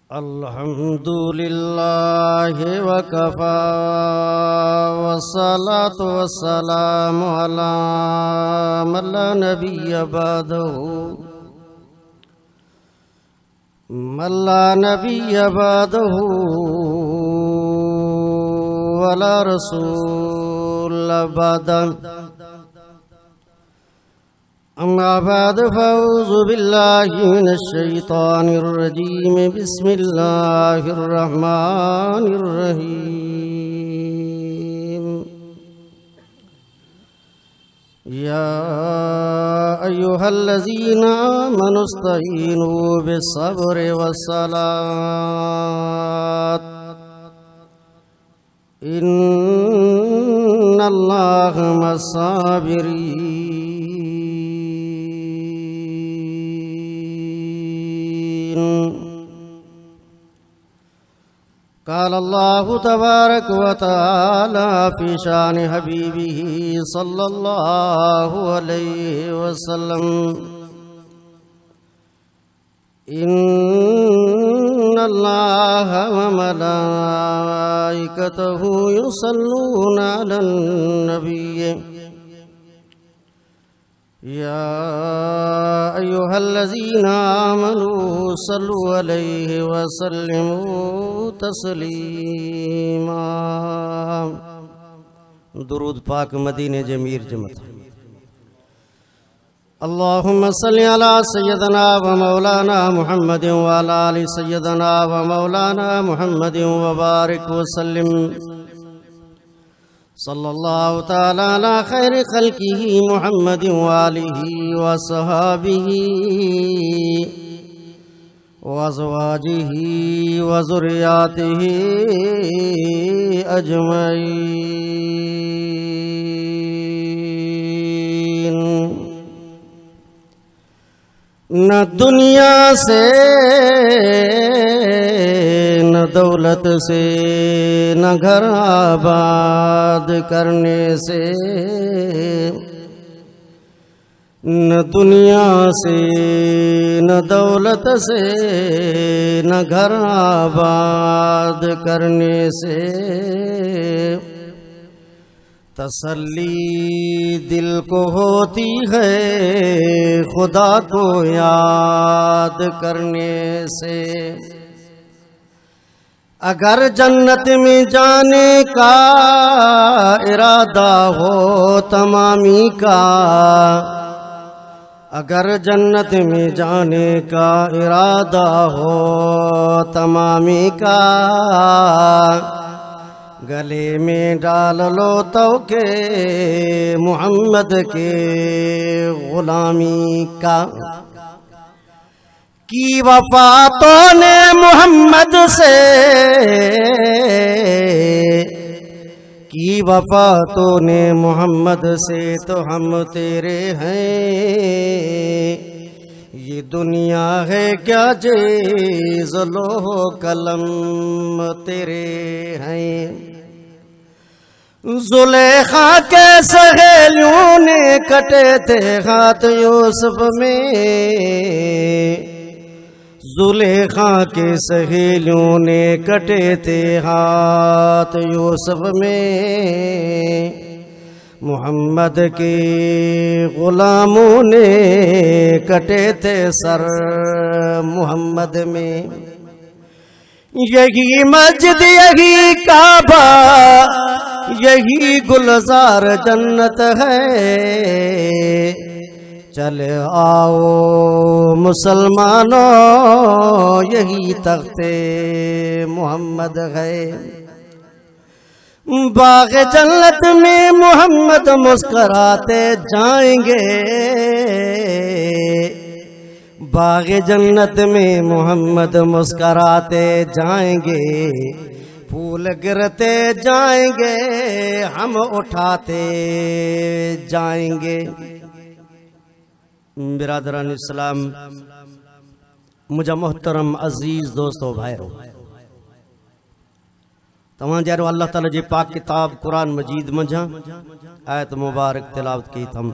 अल्हम्दुलिल्लाह वकफा वस्सलातु वस्सलामु अला मन ला नबिय्य बअदहु वला रसूल बअदहु। अम्मा बाद फ़अऊज़ु बिल्लाहि मिनश शैतानिर रजीम बिस्मिल्लाहिर रहमानिर रहीम। या अय्युहल्लज़ीना आमनुस्तईनू बिस्सब्रि वस्सलात इन्नल्लाहा मस्साबिरीन। क़ाल अल्लाहु तबारक व तआला फ़ी शान हबीबिही सल्लल्लाहु अलैहि वसल्लम इन्नल्लाहा व मलाइकतहु युसल्लूना अलन नबिय्य या अय्युहल्लज़ीना आमनू सल्लु अलैहि वसल्लिमू तस्लीमा। दुरूद पाक मदीने जमीर जमत। अल्लाहुम्मा सल्लि अला सय्यदना व मौलाना मुहम्मदिन व अला आलि सय्यदना व मौलाना मुहम्मदिन व बारिक व सल्लिम सल्लल्लाहु तआला अला खैरि खल्किही मुहम्मदिन व आलिही व सहाबिही व अज़वाजिही व ज़ुर्रिय्यातिही अजमईन। न दुनिया से न दौलत से न घर आबाद करने से, न दुनिया से न दौलत से न घर आबाद करने से तसल्ली दिल को होती है खुदा को याद करने से। अगर जन्नत में जाने का इरादा हो तमामी का, अगर जन्नत में जाने का इरादा हो तमामी का, गले में डाल लो तो के मोहम्मद के गुलामी का। की वफा तो ने मोहम्मद से, की वफा तो ने मोहम्मद से, तो हम तेरे हैं। ये दुनिया है क्या चीज़, लोह कलम तेरे हैं। ज़ुलेखा के सहेलियों ने कटे थे हाथ यूसुफ में, ज़ुलेखा के सहेलियों ने कटे थे हाथ यूसुफ में। मोहम्मद के गुलामों ने कटे थे सर मोहम्मद में। यही मस्जिद यही काबा यही गुलजार जन्नत है, चले आओ मुसलमानों यही तख्ते मोहम्मद है। बाग जन्नत में मोहम्मद मुस्कराते जाएंगे, बाग जन्नत में मोहम्मद मुस्कराते जाएंगे। फूल गिरते जाएंगे हम उठाते जाएंगे। बिरादरान इस्लाम, मुझा मोहतरम अजीज दोस्तों भाइयों, तव्हां जहिड़ो अल्लाह ताला जी पाक किताब कुरान मजीद मंझां आयत मुबारक तिलावत की थम।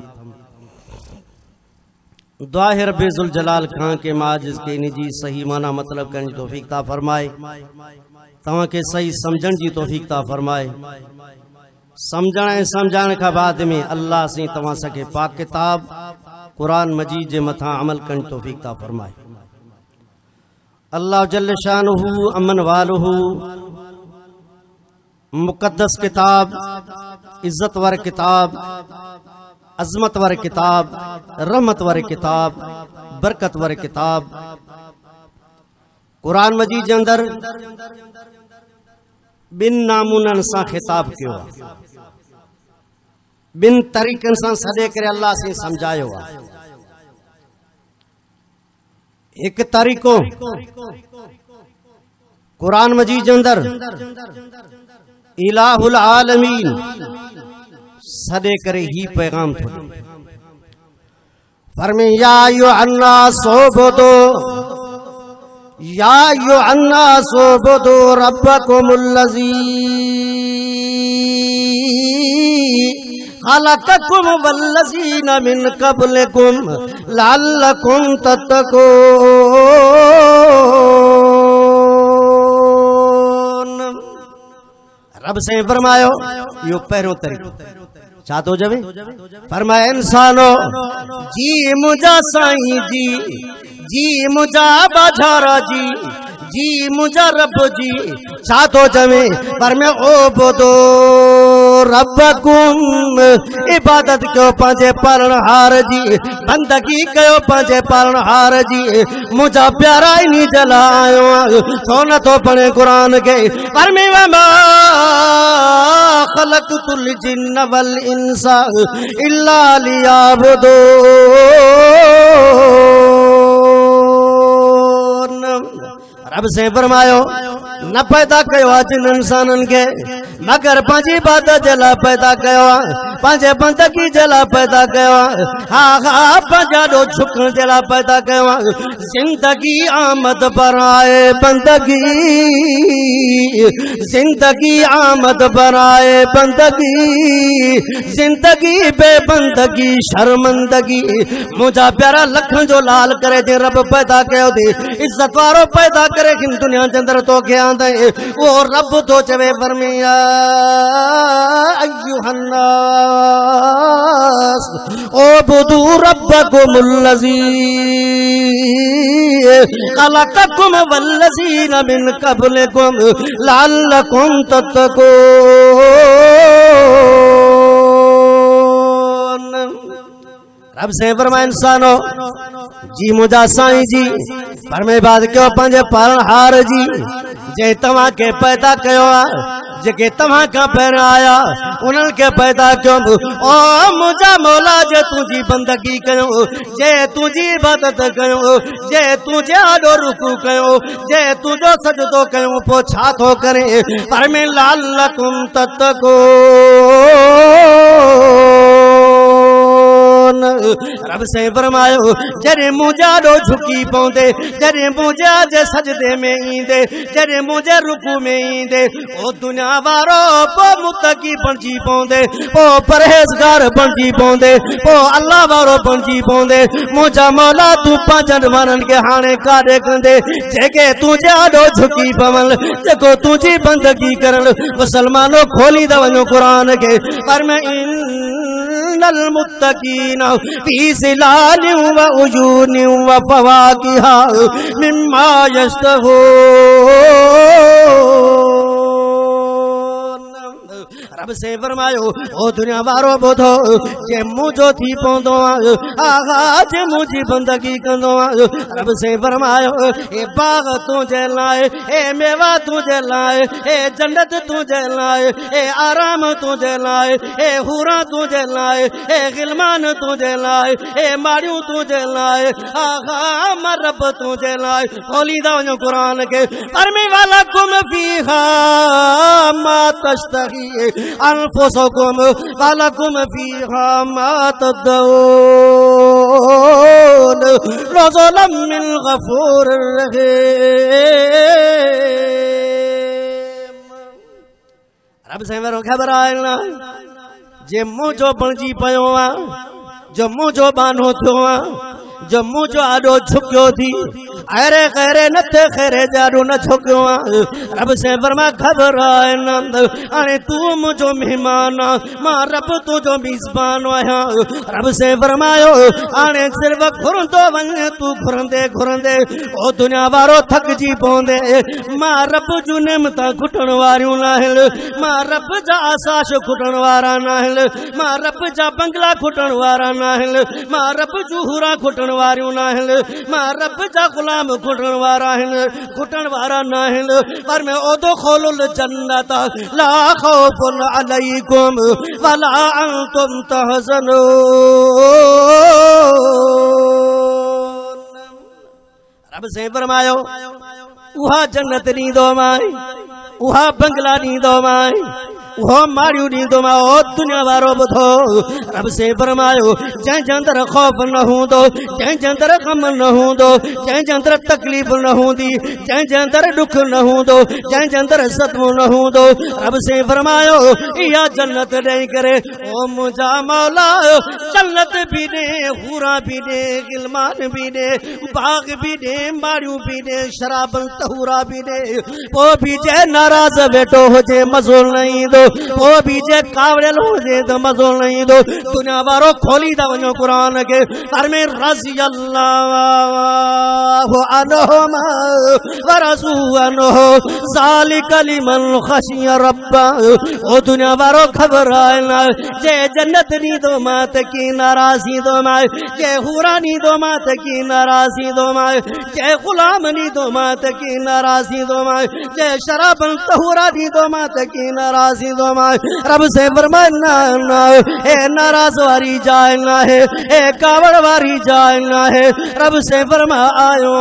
दुआ है रब्बे ज़ुल जलाल खां के माजिज़ के इन जी सही माना मतलब करण जी तौफीक ता फरमाए, तव्हां के सही समझण जी तौफीक ता फरमाए। समझण ऐं समझाइण खां बाद में अल्लाह से तव्हां सके पाक किताब कुरान मजीद जे मथां अमल करण जी तौफीक ता फरमाए। अल्लाह जल्ल शानुहु अमन वालुहु मुक़द्दस किताब, इज्जत वर किताब, अजमत वर किताब, रहमत वर किताब, बरकत वर किताब कुरान मजीद जे अंदर बिन नामूनन सां खिताब कियो, बिन तरीक़नि सां सॾे करे अल्लाह से समझायो आहे। एक तरीक़ो कुरान मजीद जे अंदर इलाहुल आलमीन सदे करे ही पैगाम थो फरमे या अयुहन्नास उबुदू या अयुहन्नास उबुदू रब्बकुमुल्लज़ी खलक़कुम वल्लज़ीना मिन क़ब्लिकुम लअल्लकुम तत्तक़ून। रब से फरमायो यो पहिरों तरीक़ो छा तो जवे फरमाए इंसानो जी मुझा साईं जी मुझा बाझारा जी मुझा रब जी छा तो जवे पर मैं ओ बुदो रब्बकुम इबादत कयो पंहिंजे पालनहार जी, बंदगी कयो पंहिंजे पालनहार जी। मुझा प्यारा इन्हीं जलायो छो न तो पढ़े कुरान के पर मैं वमा खलक़तुल जिन्न वल इंसा इल्ला लियाबुदून। रब से फरमायो न पैदा कयो जिन इंसानन के मगर पंहिंजी इबादत जे लाइ पैदा कयो, पंहिंजे बंदगी जे लाइ पैदा कयो, हा पंहिंजा ॾो झुकण जे लाइ पैदा कयो। जिंदगी आमद बराए बंदगी, जिंदगी आमद बराए बंदगी, जिंदगी बेबंदगी शर्मंदगी। मुंहिंजा प्यारा लखन जो लाल करे जे रब पैदा कयो थी, इज्जत वारो पैदा करे किन दुनिया जे अंदर तोखे आंदे वो रब तो चवे फरमिया अय्युहन्नास उबुदू रब्बकुमुल्लज़ी खलक़कुम वल्लज़ीना मिन क़ब्लिकुम लअल्लकुम तत्तक़ून। रब से फरमाए इंसानो जी मुझा साईं जी पर मैं बात कयो पंहिंजे पालनहार जी जे तव्हां के पैदा कयो जेके तव्हां खां पहिरियों आया उन्हनि के पैदा कयो। ओ मुझा मौला जे तुंहिंजी बंदगी कयो, जे तुंहिंजी इबादत कयो, जे तुंहिंजे आॾो रुकू कयो, जे तुंहिंजो सजदो कयो पोइ छा थो करे पर में लअल्लकुम तत्तक़ून। रब से फरमायो जॾहिं मुंहिंजा ॾो झुकी पवंदे, जॾहिं मुंहिंजा जे सजदे में ईंदे, जॾहिं मुंहिंजे रुकू में ईंदे ओ दुनिया वारो पोइ मुतक़ी बणिजी पवंदे, पोइ परहेज़गार बणिजी पवंदे, पोइ अल्लाह वारो बणिजी पवंदे। मुंहिंजा मौला तूं पंहिंजनि माण्हुनि खे हाणे काॾे कंदे जेके तुंहिंजे आॾो झुकी पवनि, जेको तुंहिंजी बंदगी करनि। मुसलमानो खोलींदा वञो क़ुरान खे पर में इन्नल मुत्तक़ीना फी ज़िलालिन व उयूनिन व फवाकिहा मिम्मा यश्तहून। रब से फरमायो ओ दुनिया वारो ॿुधो जे मुंहिंजो थी पवंदो आहा जे मुंहिंजी बंदगी कंदो। रब से फरमायो ए बाग तुंहिंजे लाइ, ए मेवा तुंहिंजे लाइ, ए जन्नत तुंहिंजे लाइ, ए आराम तुंहिंजे लाइ, ए हूरा तुंहिंजे लाइ, ए गिलमान तुंहिंजे लाइ, ए माड़ियूं तुंहिंजे लाइ, आहा मां रब तुंहिंजे लाइ। खोलींदा वञो क़ुरान खे परमी वाला कुम फीहा मा तश्तही अनफुसुकुम वलकुम फीहा मा तदऊन नुज़ुलन मिन गफूरिर रहीम। रब से मेरो ख़बर आहे न जे मुंहिंजो बणिजी पियो आहे, जो मुंहिंजो बानो थियो आहे, जो मुझो आडो झुकियो थी अरे खैरे नथे खैरे जाडो न झुकियो रब से फरमा घबराए न अरे तू मुझो मेहमान मां रब तुझो मेजबान आया रब से फरमायो अरे सिर्फ घुरंदो वञ तू घुरंदे घुरंदे ओ दुनिया वारो थक जी पवंदे मां रब जूं नेमतां घुटण वारियूं नाहिन मां रब जा आसाश घुटण वारा नाहिन मां रब जा बंगला घुटण वारा नाहिन मां रब जूं हुरा घुटण वारियूं नाहिन मां रब जा गुलाम घुटण वारा आहिनि घुटण वारा नाहिन पर मैं ओदो खोलुल जन्नत ला खौफुन अलैकुम वला अंतुम तहज़नून रब से फरमायो उहा जन्नत ॾींदो मां उहा बंगला ॾींदो मां वो मारियो ॾींदो मां ओ दुनिया वारो ॿुधो रब से फरमायो जंहिंजे अंदरि ख़ौफ़ न हूंदो जंहिंजे अंदरि ग़म न हूंदो जंहिंजे अंदरि तकलीफ़ न हूंदी जंहिंजे अंदरि ॾुख न हूंदो जंहिंजे अंदरि सदमो न हूंदो रब से फरमायो इहा जन्नत ॾेई करे ओ मुंहिंजा मौला जन्नत बि ॾे हूरा बि ॾे गिलमान बि ॾे बाग़ बि ॾे मारियूं बि ॾे शराबन तहूरा बि ॾे पोइ बि जे नाराज़ वेठो हुजे मज़ो न ईंदो वो भी जे कावड़ियल हुजे त मज़ो न ईंदो दुनिया वारो खोली था वञो क़ुरान खे पर में रज़ी अल्लाहु अन्हुम व रज़ू अन्हु ज़ालिक लिमन ख़शिय रब्ब ओ दुनिया वारो ख़बराए न जे जन्नत ॾींदो मां त की नाराज़ थींदो मां जे हूरा ॾींदो मां त की नाराज़ थींदो मां जे ग़ुलाम ॾींदो मां त की नाराज़ थींदो मां जे शराबन तहूरा ॾींदो मां त की नाराज़ रब से फरमाए ना ए नाराज वारी जाए ना है ए कावड़ वारी जाए ना है रब से फरमा आयो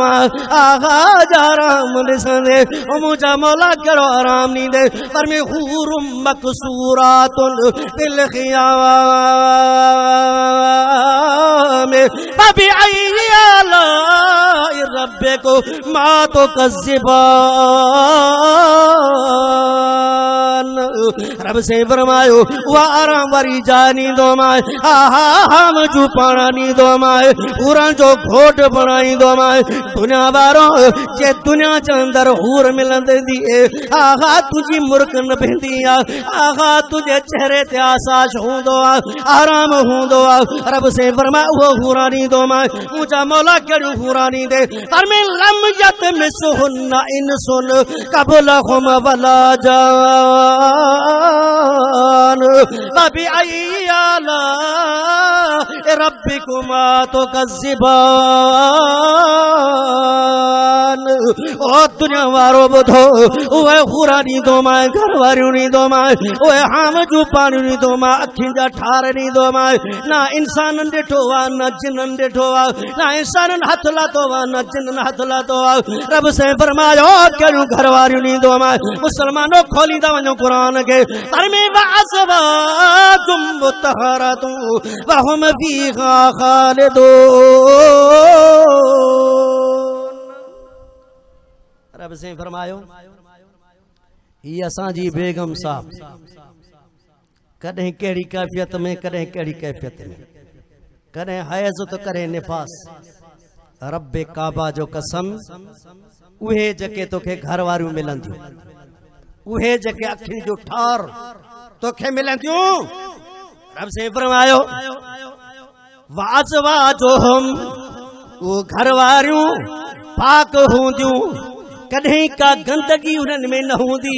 आगा आराम ॾिसंदे ओ मुंहिंजा मौला कहिड़ो आराम ॾींदे पर में हूरुम मक़सूरातुन फिल ख़ियाम फबिअय्यि आलाइ रब्बिकुमा तुकज़्ज़िबान रब से फरमायो वह आराम वारी जान ॾींदो मां आहा हम जू पाणा ॾींदो मां हूरन जो घोट बणाईंदो मां दुनिया वारो जे दुनिया जे अंदरि हूर मिलंदी आहा तुझी मुर्क न बहंदी आहे आहा तुझे चेहरे ते आसाश हूंदो आहे आराम हूंदो आहे रब से फरमायो उहो हूरा ॾींदो मां मुंहिंजा मौला कहिड़ियूं हूरा ॾींदे पर में लम यतमिसहुन्न इंसुन क़बलहुम वला जान फबिअय्यि आलाइ रब्बिकुमा तुकज़्ज़िबान ओ दुनिया वारो ॿुधो उहे हूरा ॾींदो मां घर वारियूं ॾींदो मां उहे हाम जूं पाणियूं ॾींदो मां अखियुनि जा ठार ॾींदो मां न इंसाननि ॾिठो आहे न जिन्ननि ॾिठो आहे न इंसाननि हथ लाथो आहे न जिन्ननि हथ लाथो आहे रब से फरमायो कहिड़ियूं घर वारियूं ॾींदो मां मुसलमानो खोलींदा वञो क़ुरान खे पर में वअज़वाजुम मुतहरतुन वहुम फीहा खालिदून रब से फरमायो ही असांजी बेगम साहब कॾहिं कहिड़ी कैफियत में कॾहिं कहिड़ी कैफियत में कॾहिं हैज़ तो कॾहिं निफास रब काबा जो कसम उहे जेके तोखे घर वारियूं मिलंदियूं उहे जेके अखियुनि जो ठार तोखे मिलंदियूं रब से फरमायो वाज़वाजुहुम वो घर वारियूं पाक हूंदियूं कॾहिं का गंदगी उन्हनि में न हूंदी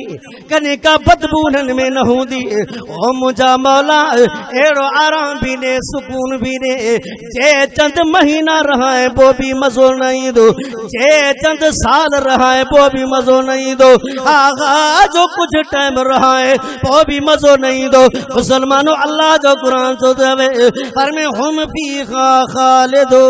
कॾहिं का बदबू उन्हनि में न हूंदी ओ मुंहिंजा मौला अहिड़ो आराम बि ॾे सुकून बि ॾे जे चंद महीना रहाए पोइ बि मज़ो न ईंदो जे चंद साल रहाए पोइ बि मज़ो न ईंदो आगा जो कुझु टाइम रहाए पोइ बि मज़ो न ईंदो मुसलमानो अल्लाह जो क़ुर थो चवे पर में हुम फीहा खालिदून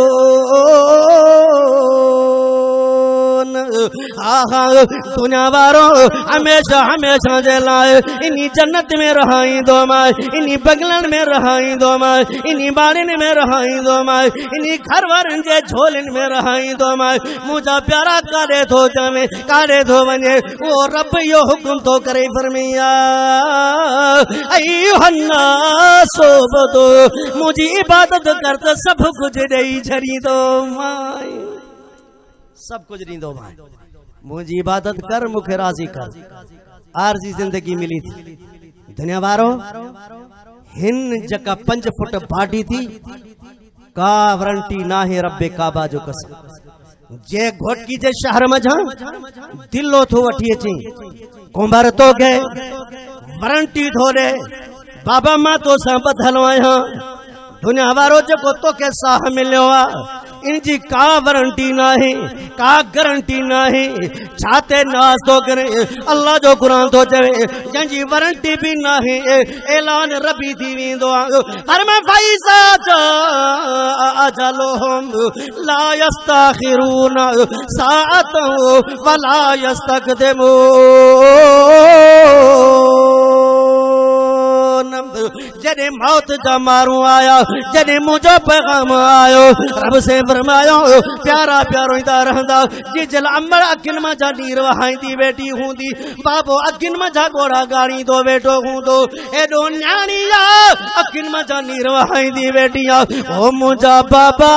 दुनिया वारो हमेशा हमेशा जे लाए इन्हीं जन्नत में रहाई दो माए, इन्हीं बगलन में रहाई दो माए, इन्हीं बाड़िन में रहाई दो माए, इन्हीं घर वारन जे झोलिन में रहाई दो माए। मुझा प्यारा काढ़े थो जमे काढ़े थो वने वो रब यो हुक्म तो करे फरमिया अय्युहन्नासो बदो मुझी इबादत कर तो सब कुछ दई छड़ी दो माए, सब कुछ दी दो माए, मुझी इबादत कर मुखे राजी कर। आरजी जिंदगी मिली थी दुनिया वारो हिन जका 5 फुट बाडी थी का वारंटी ना है रब्बे काबा जो कसम। जे घोटकी जे शहर में जा दिलो थो वठी अची कुंभर तो गए वारंटी थो दे बाबा मां तो सा बधल आया दुनिया वारो जो तो के साह मिलो इनकी का वारंटी ना है का गारंटी ना है छाते नाज तो करे अल्लाह जो कुरान तो चवे जंजी वारंटी भी ना है ऐलान रबी थी विंदो हर में फैसा अजलहुम ला यस्ताखिरून साअतन वला यस्तक़दिमून। जॾहिं मौत जा मारू आया जॾहिं मुझो पैगाम आयो रब से फरमायो प्यारा प्यारो ईंदा रहंदा जिजल अमर अखिन में जा नीर वहाईंदी वेठी हूंदी बाबो अखिन में जा गोड़ा गाड़ींदो वेठो हूंदो एडो न्याणीया अखिन में जा नीर वहाईंदी वेठी ओ मुझा बाबा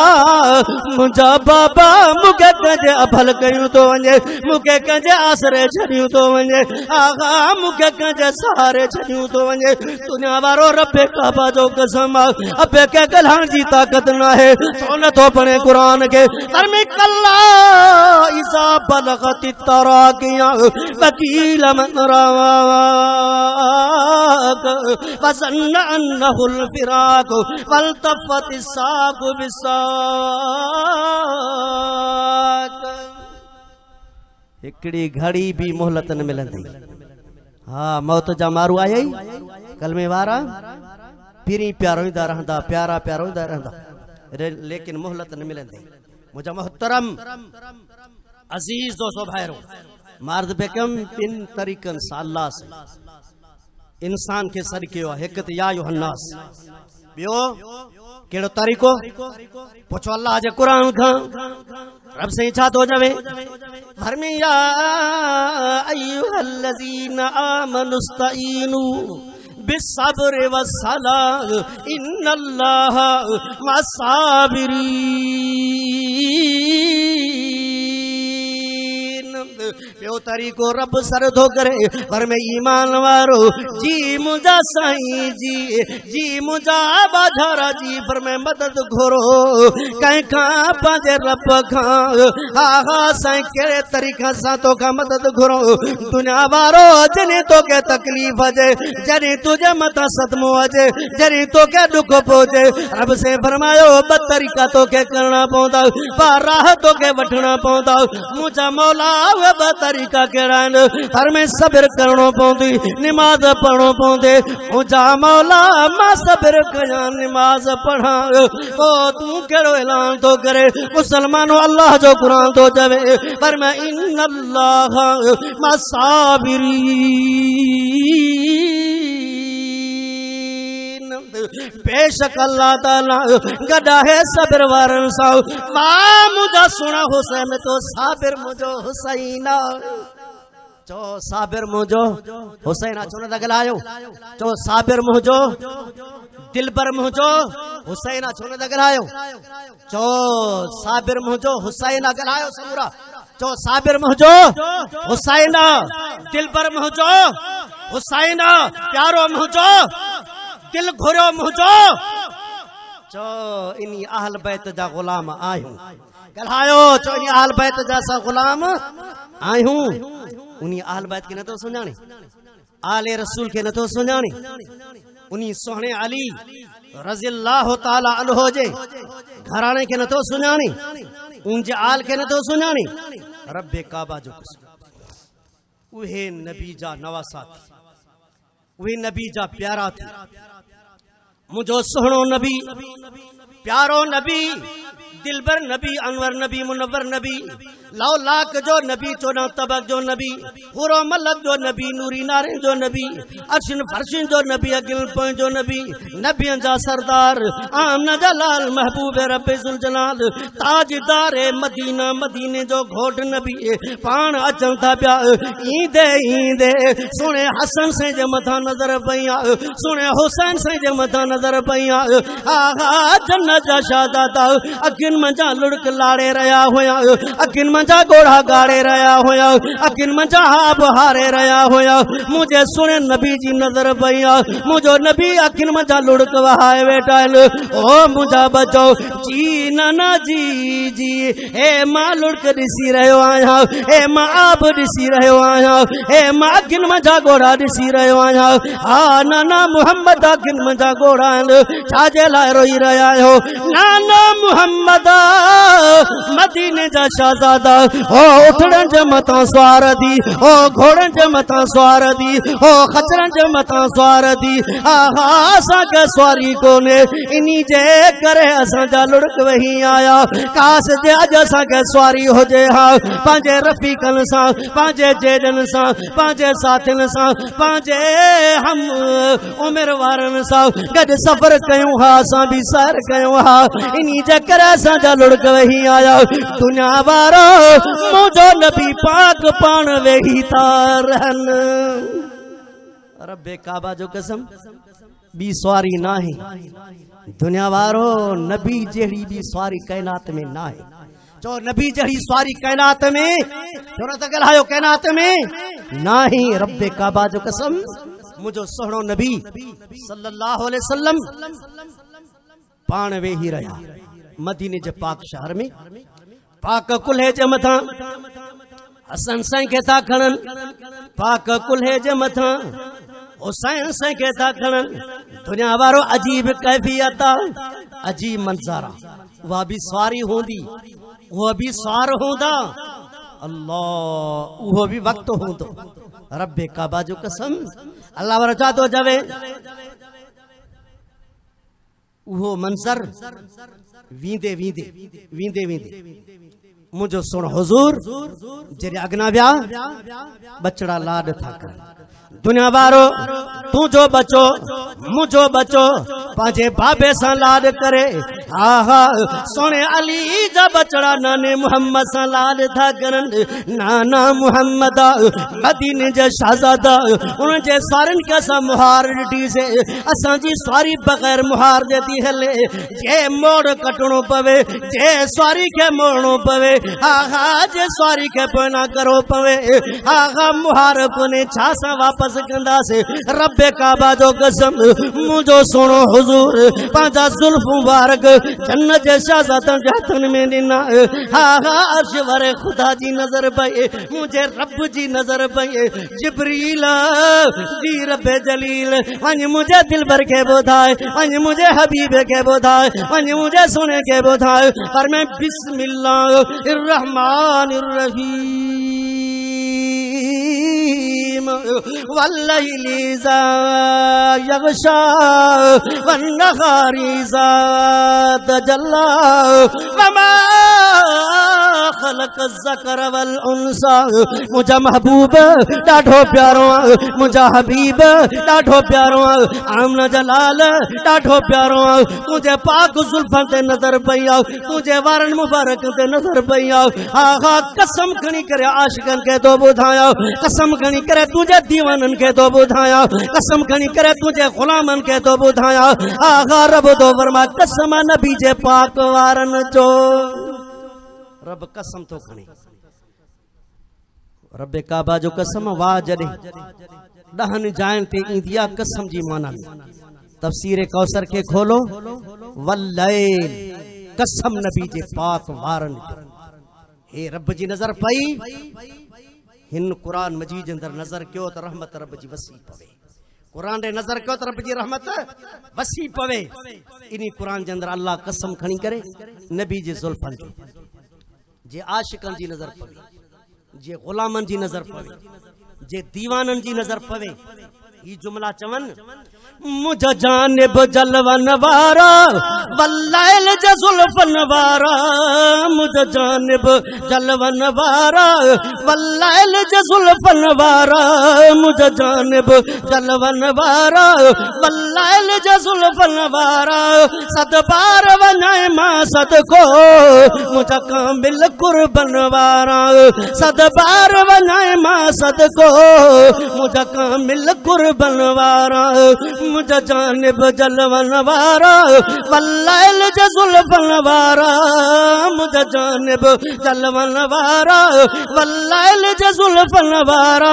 मुखे कंहिंजे अभल कयूं तो वञे मुखे कंहिंजे आसरे छॾियूं तो वञे आगा मुखे कंहिंजे सहारे छॾियूं तो वञे दुनिया वारो रब्बे काबा जो कसम अबे के कलहान जी ताकत ना है तो न तो पढ़े कुरान के तरमी कल्ला इसा बलगति तराकिया वकील मन राक वज़न्न अन्नहुल फिराक वल्तफ़ति साक बिसाक। हिकड़ी घड़ी भी मोहलत न मिलंदी। हाँ मौत जा मारू आया कलमे वारा फिरी प्यारो ईंदा रहंदा प्यारा प्यारो ईंदा रहंदा लेकिन मोहलत न मिलंदी। मुझा मोहतरम अजीज दोस्तों भाइरो मर्द बेकम 3 तरीक़न सां अल्लाह से इंसान के सर कयो आहे। हिकु त या अयुहन्नास ॿियो कहिड़ो तरीक़ो पुछो अल्लाह जे क़ुरान खां रब से छा तो चवे फरमाया अय्युहल्लज़ीना आमनुस्तईनु बिस्सब्रि वस्सलाह इन्नल्लाह मस्साबिरीन। ॿियो तरीक़ो रब सर थो करे पर में ईमान वारो जी मुंहिंजा साईं जी मुंहिंजा बाझारा जी पर में मदद घुरो कंहिंखां पंहिंजे रब खां। हा हा साईं कहिड़े तरीक़े सां तोखां मदद घुरो दुनिया वारो जॾहिं तोखे तकलीफ़ अचे जॾहिं तुंहिंजे मथां सदमो अचे जॾहिं तोखे दुख पहुचे रब से फरमायो 2 तरीक़ा तोखे करणा पवंदा राह तोखे वठणा पवंदा। मुंहिंजा मौला 2 तरीक़ा कहिड़ा आहिनि हर में सब्र करणो पवंदी निमाज़ पढ़णो पवंदे मुंहिंजा मौला मां सब्र कयां निमाज़ पढ़ां पोइ तूं कहिड़ो ऐलान थो करे मुसलमानो अल्लाह जो क़ुरान थो चवे पर मैं इन्नल्लाह मस्साबिरीन। बेशक अल्लाह ताला गदा है सब्र वारन सां मां मुझा सुना हुसैन तो साबिर मुझो हुसैना चो साबिर मुझो हुसैना चो न दगलायो चो साबिर मुझो दिलबर मुझो हुसैना चो न दगलायो चो साबिर मुझो हुसैना गलायो समूरा चो साबिर मुझो हुसैना दिलबर मुझो हुसैना प्यारो मुझो दिल घुरो मुझो चो इनी अहल बैत जा गुलाम आयूं गलायो चो इनी अहल बैत जा सा गुलाम आयूं उनी अहल बैत के न तो सुञाणे आले रसूल के न तो सुञाणे उनी सोहणे अली रज़ियल्लाहु ताला अन्हु जे घराणे के न तो सुञाणे उनजे आल के न तो सुञाणे रब्बे काबा जो उहे नबी जा नवासा थी उहे नबी जा प्यारा थी मुझो सोहणो नबी प्यारो नबी दिलबर नबी अनवर नबी मुनव्वर नबी लाओ लाख जो नबी 14 तबक जो नबी पूरो मलक जो नबी नूरी नारे जो नबी अर्शिन फर्शिन जो नबी अगिल पोइ जो नबी नबियन जा सरदार आमना जलाल महबूब रब्बे जुल जलाल ताजदार मदीना मदीने जो घोट नबी पान अचन था पिया ईंदे ईंदे सुने हसन से जे मथा नजर पईया सुने हुसैन से जे मथा नजर पईया आहा जन्नत जा शाहज़ादा अखिन मंजा लुड़क लाड़े रहा होया अखिन मंजा घोड़ा गाड़े रहा होया अखिन मंजा हाब हारे रहा होया मुझे सुने नबी जी नजर पईया मुझो नबी अखिन मंजा लुड़क वहाए वेटाल ओ मुझा बचो जी नाना जी जी हे मां लुड़क दिसी रहो आया हे मां आप दिसी रहो आया हे मां अखिन मंजा घोड़ा दिसी रहो आया हा नाना मोहम्मद अखिन मंजा घोड़ा छाजे लाए रोई रहा हो नाना मोहम्मद मदीने जा शाहज़ादा ओ उठड़न जे मथा सवार दी ओ घोड़न जे मथा सवार दी ओ खचरन जे मथा सवार दी आहा असां के सवारी कोने इनी जे करे असां जा लुड़क वही आया काश जे अज असां के सवारी हो जे हा पांजे रफीकन सा पांजे जेजन सा पांजे साथिन सा पांजे हम उम्र वारन सा गड सफर कयूं हा असां भी सैर कयूं हा इनी जे करे असां जा लुड़क वही आया दुनिया वारो मुझो नबी पाक पान वेही तारन रब्बे काबा जो कसम बी सवारी ना है दुनिया वारो नबी जड़ी भी सवारी कायनात में ना है जो नबी जड़ी सवारी कायनात में थोड़ा सा गलायो कायनात में ना ही रब्बे काबा जो कसम मुझो सोहणो नबी सल्लल्लाहु अलैहि वसल्लम पान वेही रहा मदीने जे पाक शहर में पाक कुल्हे जे मथा हसन साईं के था खणन पाक कुल्हे जे मथा हुसैन साईं के था खणन दुनिया वारो अजीब कैफियत अजीब मंजरा वह भी सवारी होंदी वह भी सवार होंदा अल्लाह वो भी वक्त होंदो रब्बे काबा जो कसम अल्लाह वरचा तो जवे वो मंजर वींदे वींदे वींदे वींदे मुझो सुन हुजूर जरे अगना ब्या बचड़ा लाड था कर दुनिया वारो तू जो बचो मुझो बचो पांचे बाबे सा लाड करे आहा सोने अली जा बचड़ा नाने मोहम्मद सा लाड था करन नाना मोहम्मद मदीने जे शाहज़ादा उन जे सारन के सा मुहार डी से असा जी सवारी बगैर मुहार देती हले जे मोड़ कटणो पवे जे सवारी के मोड़नो पवे आहा जे सवारी के पना करो पवे आहा मुहार कोने छा सा वापस कंदा से रब्बे काबा जो कसम मुझो सुनो हुजूर पांचा जुल्फ मुबारक जन्नत जे शाहज़ादा जातन में दिना आहा अर्श वरे खुदा जी नजर पए मुझे रब जी नजर पए जिब्रील जी रब्बे जलील वंज मुझे दिल भर के बोधाए वंज मुझे हबीब के बोधाए वंज मुझे सुने के बोधाए पर मैं बिस्मिल्लाहिर रहमानिर रहीम वल्लैलि इज़ा यग़शा वन्नहारि इज़ा तजल्ला वमा खलक़ ज़कर वल उन्सा मुझा महबूब ॾाढो प्यारो मुझा हबीब ॾाढो प्यारो आमना जलाल ॾाढो प्यारो तुझे पाक ज़ुल्फ़न ते नज़र पई तुझे वारन मुबारक ते नज़र पई आहा कसम खणी करे आशिकन के तो ॿुधाया कसम खणी करे तुझे दीवानन के तो ॿुधाया कसम खणी करे तुझे गुलामन के तो ॿुधाया आहा रब तो फरमा कसम नबी जे पाक वारन जो रब कसम तो खणे रब्बे काबा जो कसम वाह जडे दहन जायन ते इंदिया कसम जी माना तफसीर कौसर के खोलो वल्लैल कसम नबी जे पाक वारन हे रब जी नजर पई हिन कुरान मजीद अंदर नजर क्यों तो रहमत रब जी वसी पवे कुरान रे नजर क्यों तो रब जी रहमत वसी पवे इनी कुरान जे अंदर अल्लाह कसम खणी करे नबी जे जुल्फन जो जे आशिकन जी नजर पवे जे गुलामन जी नजर पवे जे दीवानन जी नजर पवे ये जुमला चवन मुझ जानिब जलवन वारा वल्लैल जुल्फन वारा, मुझ जानिब जलवन वारा वल्लैल जुल्फन वारा, मुझ जानिब जलवन वारा वल्लैल जुल्फन वारा, सदबार वनाए मां सदको मुझ कामिल कुर्बन वारा, सदबार वनाए मां सदको मुझ कामिल कुर्बन वारा, मुझ जानिब जलवन वारा वल्लैल जुल्फन वारा, मुझ जानिब जलवन वारा वल्लैल जुल्फन वारा,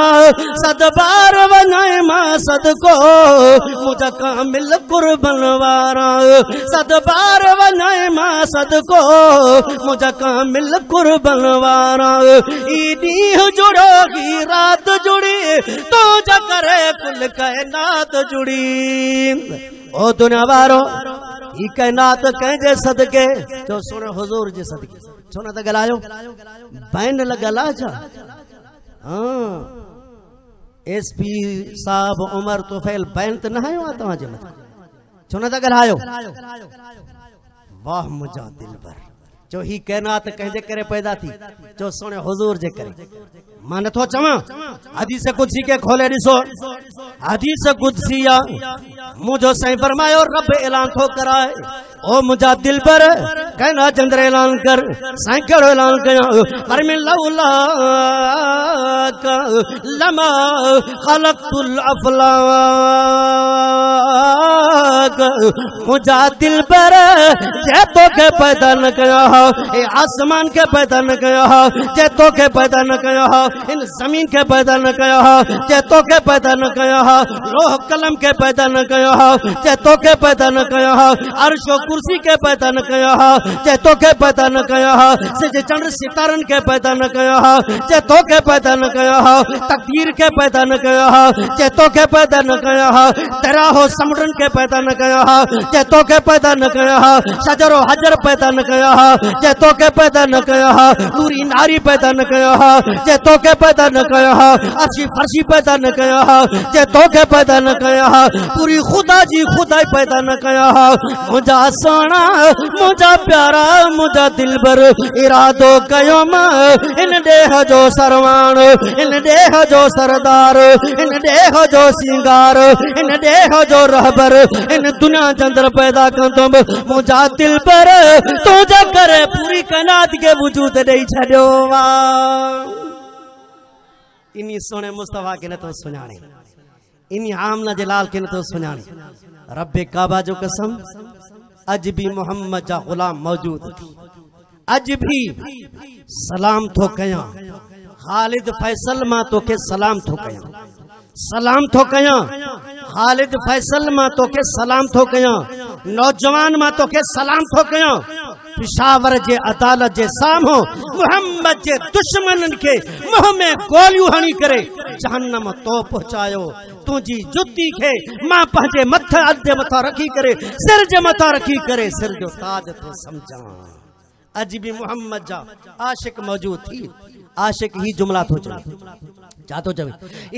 सदबार वनाए मां सदको मुझ कामिल कुर्बन वारा, सदबार वनाए मां सदको मुझ कामिल कुर्बन वारा, ईदी जुड़ोगी रात जुड़ी तो जकरे कुल कायनात जुड़ी। ओ दुनिया वारो ई कायनात कंहिंजे सदके जो सुने हुजूर जे सदके छो न त ॻाल्हायो बैन लॻल आहे छा? हाँ SP साहब उमर तुफैल बैन त न आयो आहे तव्हांजे मथां, छो न त ॻाल्हायो? वाह मुंहिंजा दिलबर जो ही कायनात कंहिंजे करे पैदा थी, जो सुने हुजूर जे करे। मां नथो चवां हदीस कुदसी के खोले ॾिसो, हदीस कुदसी मुझो साईं फरमायो रब ऐलान थो कराए, ओ मुझा दिलबर कहना चंद्र ऐलान कर, साईं कहिड़ो ऐलान कयां? फरमाए लौला का लमा खलक़तुल अफलाक, मुझा दिलबर जे तोखे पैदा न कया हो, ए आसमान के पैदा न कया हो, जे तोखे पैदा न कया हो, इन जमीन के पैदा न कया हो, जे तोखे पैदा न कया हो, लोह कलम के पैदा न कया हो, जे तोखे पैदा न कया हो, अर्श कुर्सी के पैदा न कया हो, जे तोखे पैदा न कया हो, सिज चंद्र सितारन के पैदा न कया हो, जे तोखे पैदा न कया हो, तकदीर के पैदा न कया हो, जे तोखे पैदा न कया हो, तेरा हो समुद्रन के पैदा न कया हो, जे तोखे पैदा न कया हो, शजरो हजर पैदा न कया हो, जे तोखे पैदा न कया हो, नूरी नारी पैदा न कया हो, जे तोखे पैदा न कया हो, अर्शी फर्शी पैदा न कया हो, जे तोखे पैदा न कया हो, पूरी खुदा जी खुदाई पैदा न कया हो। मुझा सोना मुझा प्यारा मुझा दिलबर इरादो कयो मां इन देह जो सरवाण, इन देह जो सरदार, इन देह जो सिंगार, इन देह जो रहबर, इन दुनिया चंद्र पैदा कंदुम मुझा दिलबर तुझे करे पूरी कायनात के वजूद ॾेई छॾियो वा। इन्हीं सोने मुस्तफा के न तो सुञाणे, इन्हीं आमना जे लाल के न तो सुञाणे। रब्बे काबा जो कसम अज भी मोहम्मद जा गुलाम मौजूद थी, अज भी सलाम थो कया खालिद फैसल मां तोखे सलाम थो कया, सलाम थो कया खालिद फैसल मां तोखे सलाम थो कया, नौजवान मां तोखे सलाम थो कया। पिशावर जे अदालत जे साम्हूं मोहम्मद जे दुश्मनन के मुंह में गोलियूं हणी करे जहन्नम तो पहुंचायो। तुझी जुती के मां पंहिंजे मथे अधे मथा रखी करे सिर जे मथा रखी करे सिर जो ताज तो समझा। अज भी मोहम्मद जा आशिक मौजूद थी, आशिक ही जुमला तो चले जा तो चवे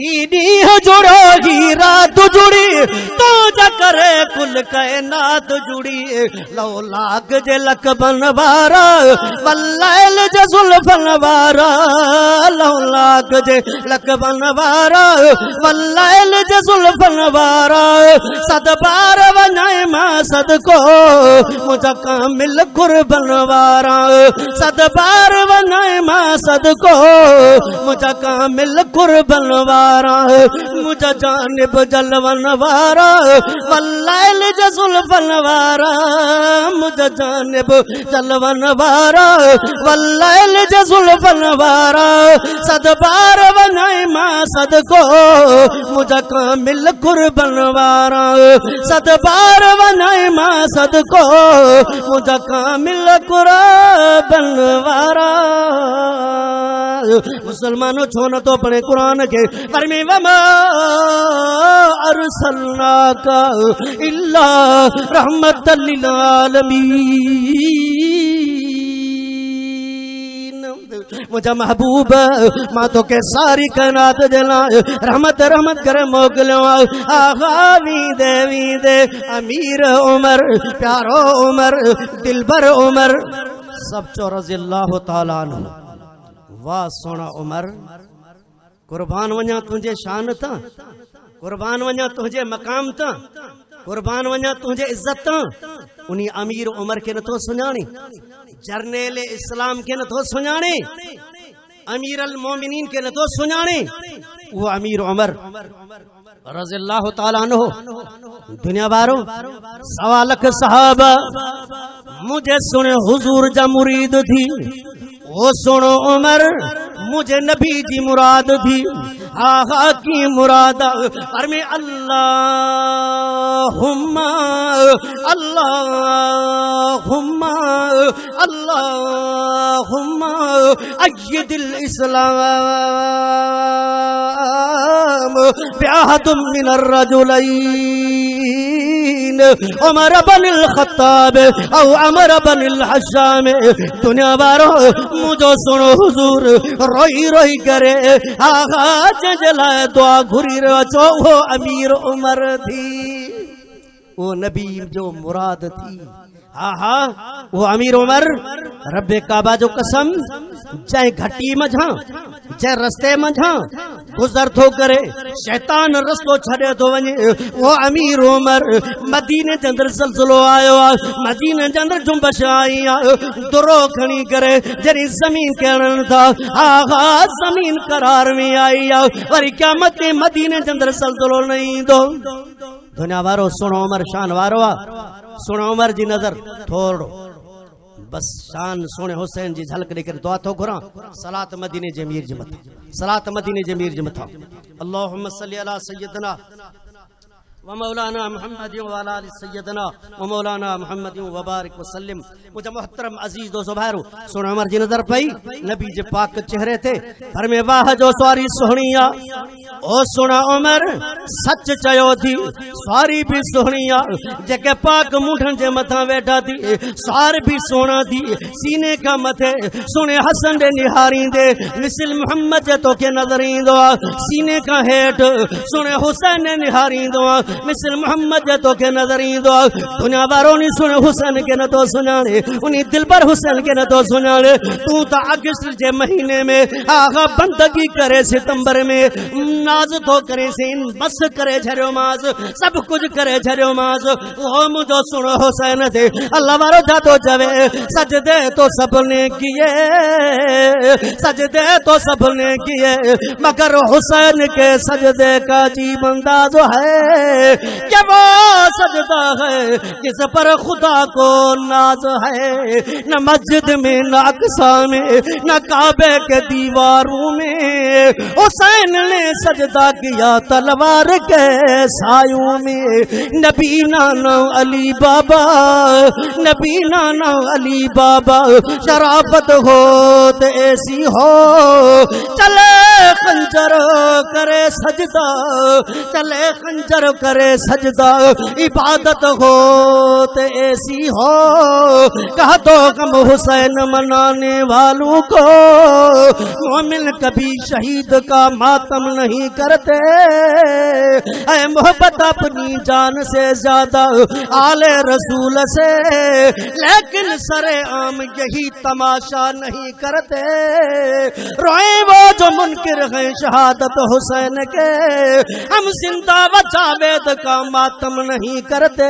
ईदी जुड़ोगी रात जुड़ी तो जकरे कुल कायनात जुड़ी, लो लाग जे लकबन वारा वल्लैल जे जुल्फन वारा, लो लाग जे लकबन वारा वल्लैल जे जुल्फन वारा, सदबार वनाए मां सदको मुझा कामिल कुर्बन वारा, सदबार वनाए मां सदको मुझा कामिल कुर्बन वारा, मुझा जानिब जलवन वारा वल्लैल जे जुल्फन वारा, मुझा जानिब जलवन वारा वल्लैल जे जुल्फन वारा, सदबार वनाए मां सदको मुझा कामिल कुर्बन वारा, सदबार वनाए मां सदको मुझा कामिल कुर्बन वारा। मुसलमानों छो न तो पढ़े कुरान के फरमे वमा अरसलनाका इल्ला रहमतल लिल आलमीन। मुझा महबूब मां तो के सारी कायनात दिला रहमत रहमत करे मोकलियो आगा वींदे अमीर उमर प्यारो उमर दिलबर उमर सब चो रज़ियल्लाहु ताला अन्हु। वाह सोना उमर कुर्बान वञा तुझे शान ता कुर्बान वञा तुझे मकाम ता कुर्बान वञा तुझे इज्जत ता उनी अमीर उमर के नथो सुञाणे जर्नेल इस्लाम के नथो सुञाणे अमीर अल मोमिनीन के नथो सुञाणे वो अमीर उमर रज़ियल्लाहु ताला अन्हु। दुनिया वारो 1.25 लाख सहाबा मुझे सुने हुजूर जा मुरीद थी ओ सुनो उमर मुझे नबी जी मुराद थी आहा की मुराद पर में अल्लाहुम्मा अल्लाहुम्मा अल्लाहुम्मा अय्यिदिल इस्लाम बिअहदिन मिनर रजुलैन उमर बिन खत्ताब औ उमर बिन हश्शाम। दुनिया वारो मुझो सुनो हुजूर रोई रोई करे आगा जला दुआ घुरी रचो वो अमीर उमर थी वो नबी जो मुराद थी हा वो अमीर उमर रब्बे काबा जो कसम जै घटी मझा जै रस्ते मझा गुजर थो करे शैतान रस्तो छड़े तो वने वो अमीर उमर मदीने जे अंदर ज़लज़लो आयो मदीने जे अंदर जुंबश आई दुरो खणी करे जरी जमीन कहण था आहा जमीन करार में आई वरी क़यामत मदीने जे अंदर ज़लज़लो नहीं दो। दुनिया वारो सुनो उमर शान वारो सुनो उमर जी नजर थोड़ो बस शान सोने हुसैन जी झलक ॾेई करे दुआ थो घुरां सलात मदीने जे मीर जे मथा सलात मदीने जे मीर जे मथा अल्लाहुम्मा सल्ली अला सय्यदना व मौलाना मुहम्मद व अला आलि सय्यदना व मौलाना मुहम्मद व बारिक व सल्लिम। मुझे मोहतरम अजीज दोस्तों भाइरो सुनो उमर जी नजर पई नबी जे पाक चेहरे थे घर में वाह जो सवारी सोहणिया ओ सुना उमर सच चयो थी सवारी भी सोहणिया जेके पाक मुंडन जे मथा वेठा थी सार भी सोना थी सीने का मथे सुने हसन दे निहारी दे मिसल मोहम्मद जे तो के नजर इंदो सीने का हेठ सुने हुसैन ने निहारी दो मिसल मोहम्मद जे तो के नजर इंदो दुनिया वारो नी सुने हुसैन के न तो सुनाने उनी दिलबर हुसैन के न तो सुनाने तू तो अगस्त जे महीने में आगा बंदगी करे सितंबर में नाज तो करे से बस करे झरियो माज सब कुछ करे झरियो माज ओ मुझो सुनो हुसैन दे अल्लाह वारो जा तो जवे सजदे तो सबने किए सजदे तो सबने किए मगर हुसैन के सजदे का जी बंदा जो है क्या वो सजदा है जिस पर खुदा को नाज है न मस्जिद में न अक्सा में न काबे के दीवारों में हुसैन ने सजदा किया तलवार के सायों में नबी नाना अली बाबा नबी नाना अली बाबा शराफत हो तो ऐसी हो चले खंजर करे सजदा चले खंजर करे सजदा इबादत हो तो ऐसी हो कह दो गम हुसैन मनाने वालों को मोमिन कभी शहीद का मातम नहीं करते ऐ मोहब्बत अपनी जान से ज्यादा आले रसूल से लेकिन सरे आम यही तमाशा नहीं करते रोए वो जो मुनकिर है शहादत हुसैन के हम जिंदा व जावेद का मातम नहीं करते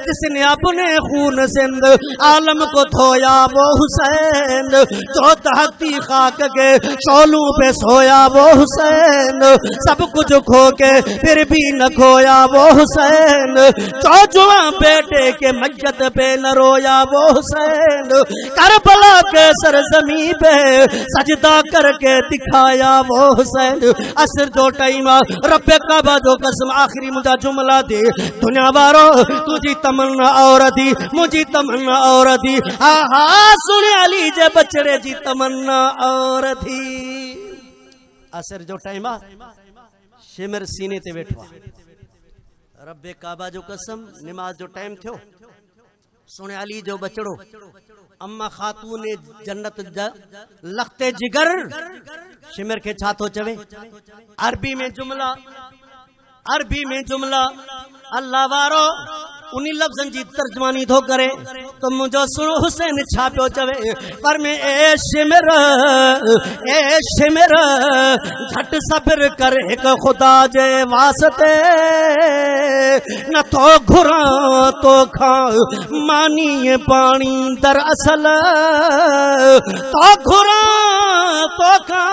जिसने अपने खून सिंध आलम को धोया वो हुसैन जो तहती खाक के शोलों पे सोया वो हुसैन सब कुछ खो के फिर भी न खोया वो हुसैन चौजुआ बेटे के मज्जत पे न रोया वो हुसैन करबला के सरजमी पे सजदा करके दिखाया वो हुसैन असर जो टाइम रब्बे काबा जो कसम आखिरी मुझा जुमला दे दुनिया वारो तुझी तमन्ना और दी मुझी तमन्ना और दी आहा सुने अली जे बचड़े जी तमन्ना और थी असर जो टाइम शिमर सीने ते वेठो रब्बे काबा जो कसम नमाज जो टाइम थियो सुने अली जो बचड़ो अम्मा खातून जन्नत लखते जिगर शिमर के छा थो चवे। अरबी में जुमला अल्लाह वारो उन्हीं लफ्ज़न जी तर्जमानी थो करे तो मुझो सुनो हुसैन छा पियो चवे पर में ए शिमर झट सब्र कर एक खुदा जे वास्ते न तो घुरा तो खा मानी पानी दरअसल तो घुरा तो खा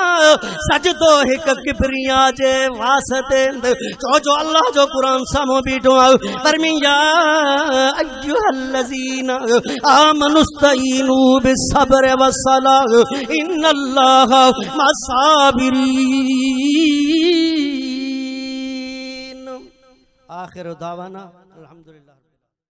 सजदो एक किबरिया जे वास्ते तो जो अल्लाह जो कुरान सामो बीठो फरमिया अय्युहल्लज़ीना आमनुस्तईनु बिस्सब्र वस्सलाह इन्नल्लाह मस्साबिरीन। आखिर दावाना अल्हम्दुलिल्लाह।